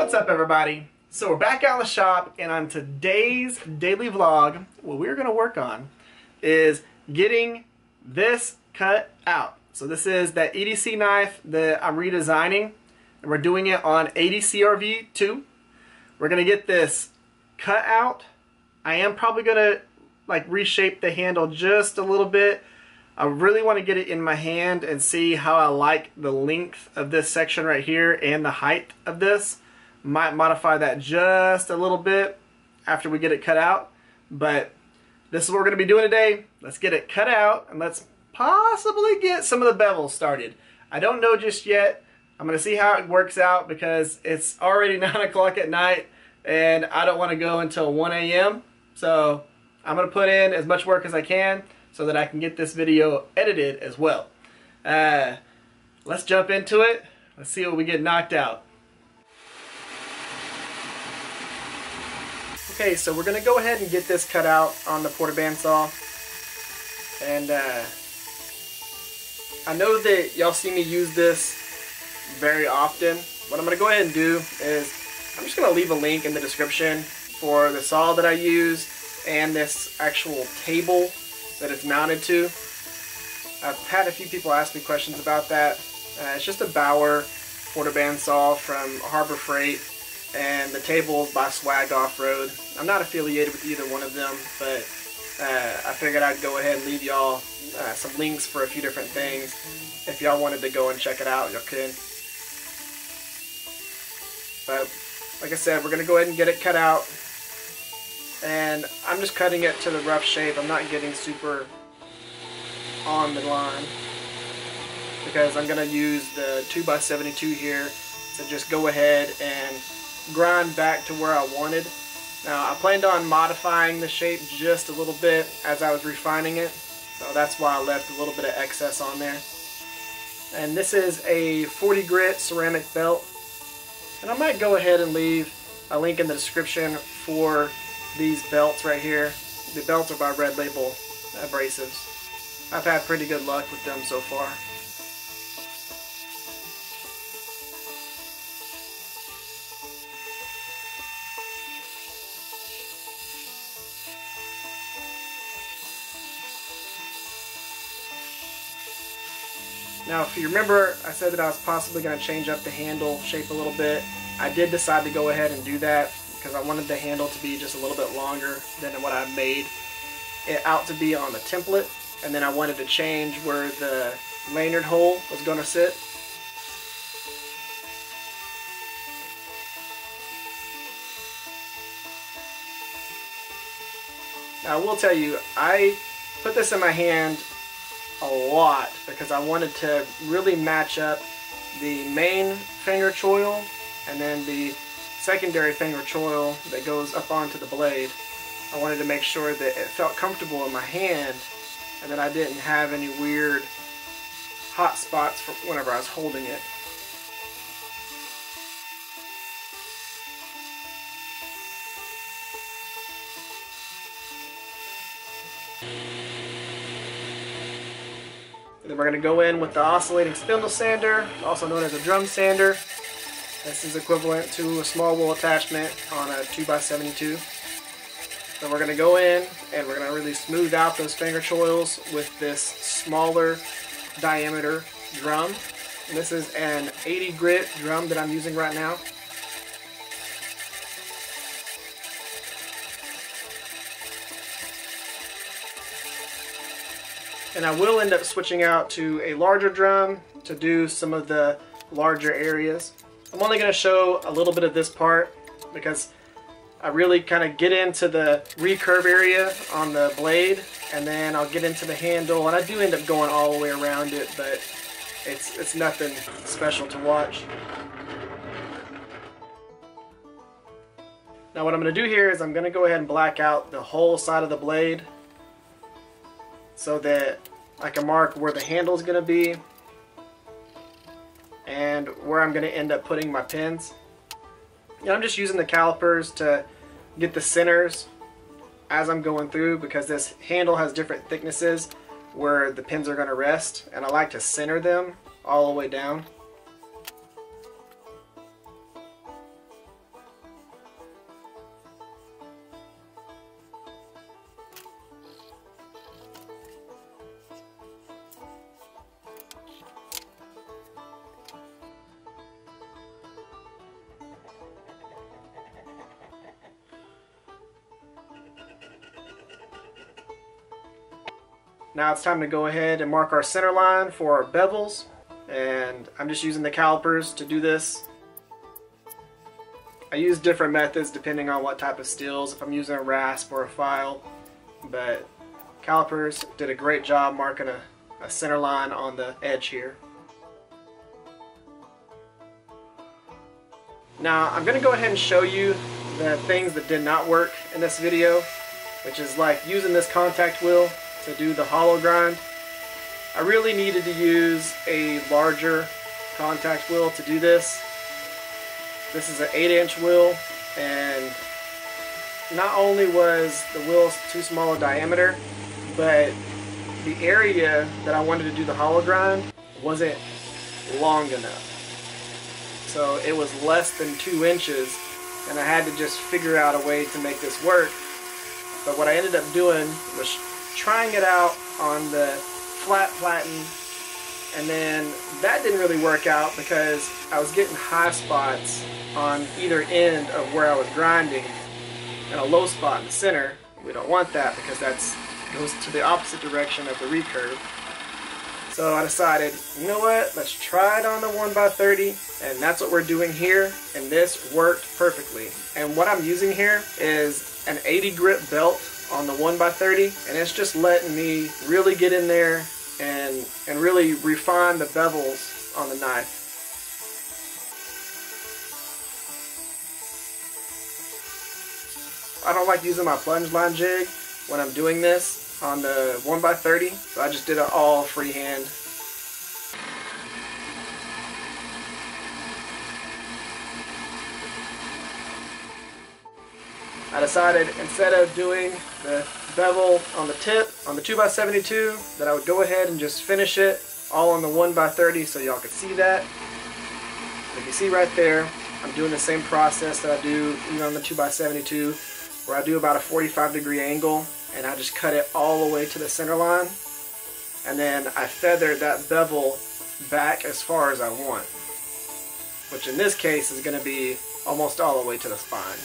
What's up, everybody? So we're back out in the shop, and on today's daily vlog, what we're going to work on is getting this cut out. So this is that EDC knife that I'm redesigning, and we're doing it on ADCRV 2. We're going to get this cut out. I am probably going to reshape the handle just a little bit. I really want to get it in my hand and see how I like the length of this section right here and the height of this. Might modify that just a little bit after we get it cut out, but this is what we're going to be doing today. Let's get it cut out and let's possibly get some of the bevels started. I don't know just yet. I'm going to see how it works out because it's already 9 o'clock at night and I don't want to go until 1 a.m. So I'm going to put in as much work as I can so that I can get this video edited as well. Let's jump into it. Let's see what we get knocked out. Okay, so we're going to go ahead and get this cut out on the Porta bandsaw. And I know that y'all see me use this very often. What I'm going to go ahead and do is I'm just going to leave a link in the description for the saw that I use and this actual table that it's mounted to. I've had a few people ask me questions about that. It's just a Bauer Porta bandsaw from Harbor Freight, and the table is by Swag Off-Road. I'm not affiliated with either one of them, but I figured I'd go ahead and leave y'all some links for a few different things. If y'all wanted to go and check it out, y'all could. But like I said, we're going to go ahead and get it cut out. And I'm just cutting it to the rough shape. I'm not getting super on the line because I'm going to use the 2x72 here to just go ahead and grind back to where I wanted. Now I planned on modifying the shape just a little bit as I was refining it, so that's why I left a little bit of excess on there. And this is a 40 grit ceramic belt, and I might go ahead and leave a link in the description for these belts right here. The belts are by Red Label Abrasives. I've had pretty good luck with them so far. Now, if you remember, I said that I was possibly going to change up the handle shape a little bit. I did decide to go ahead and do that because I wanted the handle to be just a little bit longer than what I made it out to be on the template. And then I wanted to change where the lanyard hole was going to sit. Now, I will tell you, I put this in my hand a lot because I wanted to really match up the main finger choil and then the secondary finger choil that goes up onto the blade. I wanted to make sure that it felt comfortable in my hand and that I didn't have any weird hot spots for whenever I was holding it. And then we're going to go in with the oscillating spindle sander, also known as a drum sander. This is equivalent to a small wool attachment on a 2x72. So we're going to go in and we're going to really smooth out those finger choils with this smaller diameter drum. And this is an 80 grit drum that I'm using right now. And I will end up switching out to a larger drum to do some of the larger areas. I'm only going to show a little bit of this part because I really kind of get into the recurve area on the blade, and then I'll get into the handle, and I do end up going all the way around it, but it's nothing special to watch. Now what I'm going to do here is I'm going to go ahead and black out the whole side of the blade so that I can mark where the handle is going to be and where I'm going to end up putting my pins. And I'm just using the calipers to get the centers as I'm going through because this handle has different thicknesses where the pins are going to rest, and I like to center them all the way down. Now it's time to go ahead and mark our center line for our bevels, and I'm just using the calipers to do this. I use different methods depending on what type of steels, if I'm using a rasp or a file, but calipers did a great job marking a center line on the edge here. Now I'm going to go ahead and show you the things that did not work in this video, which is like using this contact wheel to do the hollow grind. I really needed to use a larger contact wheel to do this. This is an 8-inch wheel, and not only was the wheel too small a diameter, but the area that I wanted to do the hollow grind wasn't long enough. So it was less than 2 inches, and I had to just figure out a way to make this work. But what I ended up doing was trying it out on the flat platen, and then that didn't really work out because I was getting high spots on either end of where I was grinding and a low spot in the center. We don't want that because that goes to the opposite direction of the recurve. So I decided, you know what, let's try it on the 1x30, and that's what we're doing here, and this worked perfectly. And what I'm using here is an 80 grit belt on the 1x30, and it's just letting me really get in there and really refine the bevels on the knife. I don't like using my plunge line jig when I'm doing this on the 1x30, so I just did it all freehand. I decided instead of doing the bevel on the tip on the 2x72 that I would go ahead and just finish it all on the 1x30 so y'all could see that. If you see right there, I'm doing the same process that I do even on the 2x72, where I do about a 45-degree angle, and I just cut it all the way to the center line, and then I feather that bevel back as far as I want, which in this case is going to be almost all the way to the spine.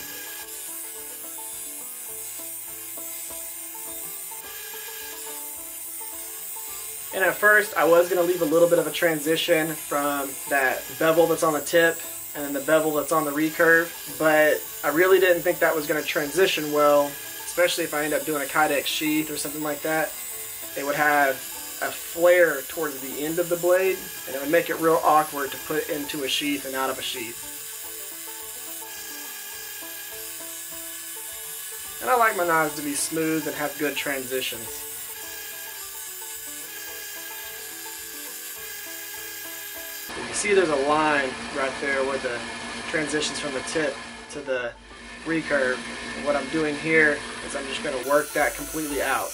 And at first I was going to leave a little bit of a transition from that bevel that's on the tip and then the bevel that's on the recurve, but I really didn't think that was going to transition well, especially if I end up doing a Kydex sheath or something like that. It would have a flare towards the end of the blade, and it would make it real awkward to put into a sheath and out of a sheath. And I like my knives to be smooth and have good transitions. You see there's a line right there where the transitions from the tip to the recurve. And what I'm doing here is I'm just going to work that completely out.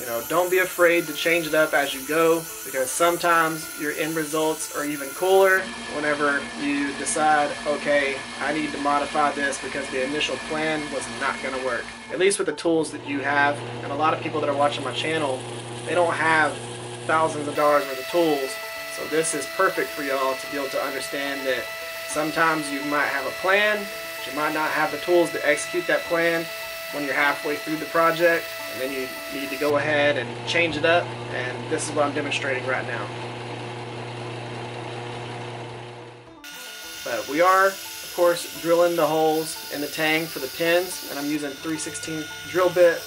You know, don't be afraid to change it up as you go, because sometimes your end results are even cooler whenever you decide, okay, I need to modify this because the initial plan was not going to work. At least with the tools that you have, and a lot of people that are watching my channel, they don't have thousands of dollars worth of tools, so this is perfect for y'all to be able to understand that sometimes you might have a plan, but you might not have the tools to execute that plan when you're halfway through the project, and then you need to go ahead and change it up, and this is what I'm demonstrating right now. But we are, of course, drilling the holes in the tang for the pins, and I'm using 3/16 drill bit.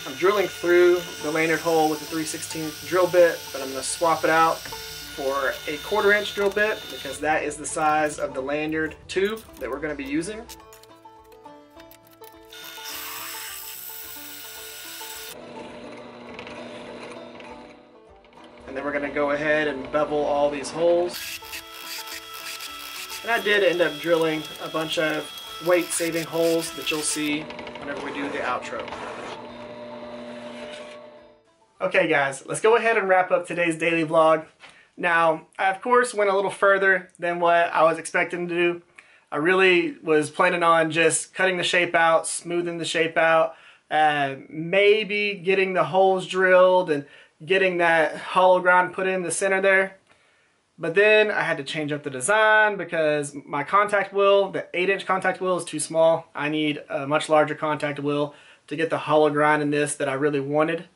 I'm drilling through the lanyard hole with the 3/16 drill bit, but I'm going to swap it out for a 1/4 inch drill bit because that is the size of the lanyard tube that we're going to be using. And then we're going to go ahead and bevel all these holes. And I did end up drilling a bunch of weight saving holes that you'll see whenever we do the outro. Okay guys, let's go ahead and wrap up today's daily vlog. Now, I of course went a little further than what I was expecting to do. I really was planning on just cutting the shape out, smoothing the shape out, maybe getting the holes drilled and getting that hologram put in the center there. But then I had to change up the design because my contact wheel, the 8-inch contact wheel, is too small. I need a much larger contact wheel to get the hologram in this that I really wanted.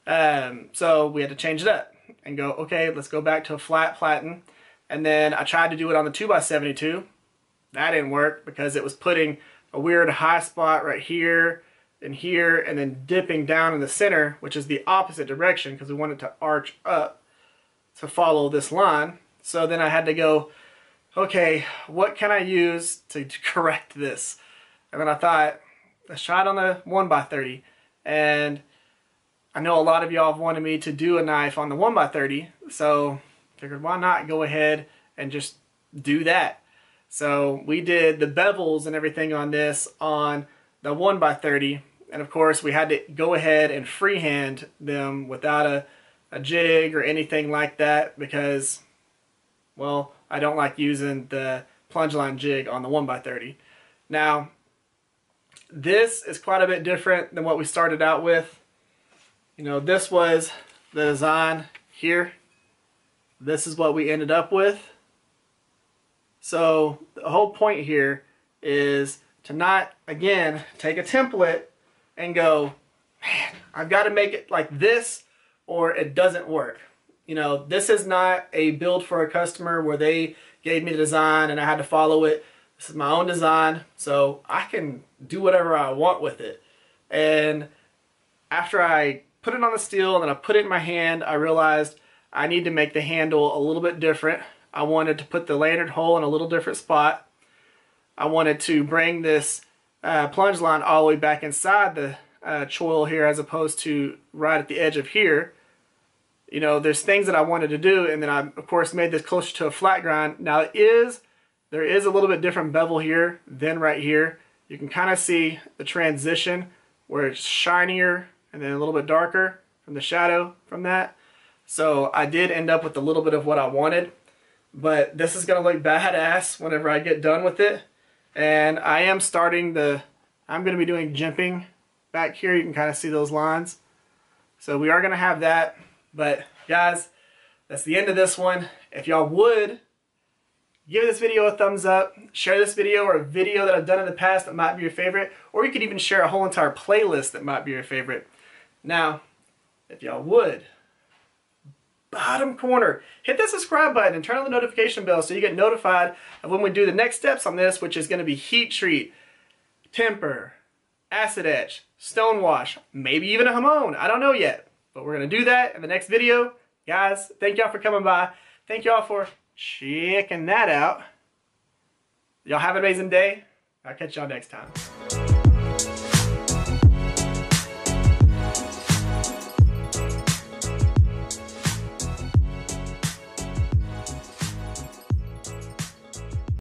So we had to change it up and go, okay, let's go back to a flat platen. And then I tried to do it on the 2x72. That didn't work because it was putting a weird high spot right here, and then dipping down in the center, which is the opposite direction because we want it to arch up to follow this line. So then I had to go, okay, what can I use to correct this? And then I thought, let's try it on the 1x30. And I know a lot of y'all have wanted me to do a knife on the 1x30, so figured why not go ahead and just do that. So we did the bevels and everything on this on the 1x30. And of course we had to go ahead and freehand them without a jig or anything like that because, well, I don't like using the plunge line jig on the 1x30. Now, this is quite a bit different than what we started out with. You know, this was the design here. This is what we ended up with. So the whole point here is to not, again, take a template and go, man, I've got to make it like this or it doesn't work. You know, this is not a build for a customer where they gave me the design and I had to follow it. This is my own design, so I can do whatever I want with it. And after I put it on the steel and then I put it in my hand, I realized I need to make the handle a little bit different. I wanted to put the lanyard hole in a little different spot. I wanted to bring this plunge line all the way back inside the choil here as opposed to right at the edge of here. You know, there's things that I wanted to do, and then I, of course, made this closer to a flat grind. Now, there is a little bit different bevel here than right here. You can kind of see the transition where it's shinier and then a little bit darker from the shadow from that. So I did end up with a little bit of what I wanted, but this is going to look badass whenever I get done with it. And I am starting I'm going to be doing jimping back here. You can kind of see those lines. So we are going to have that. But guys, that's the end of this one. If y'all would, give this video a thumbs up. Share this video or a video that I've done in the past that might be your favorite. Or you could even share a whole entire playlist that might be your favorite. Now, if y'all would, bottom corner, hit the subscribe button and turn on the notification bell so you get notified of when we do the next steps on this, which is going to be heat treat, temper, acid etch, stone wash, maybe even a hamon. I don't know yet, but we're going to do that in the next video. Guys, thank y'all for coming by. Thank y'all for checking that out. Y'all have an amazing day. I'll catch y'all next time.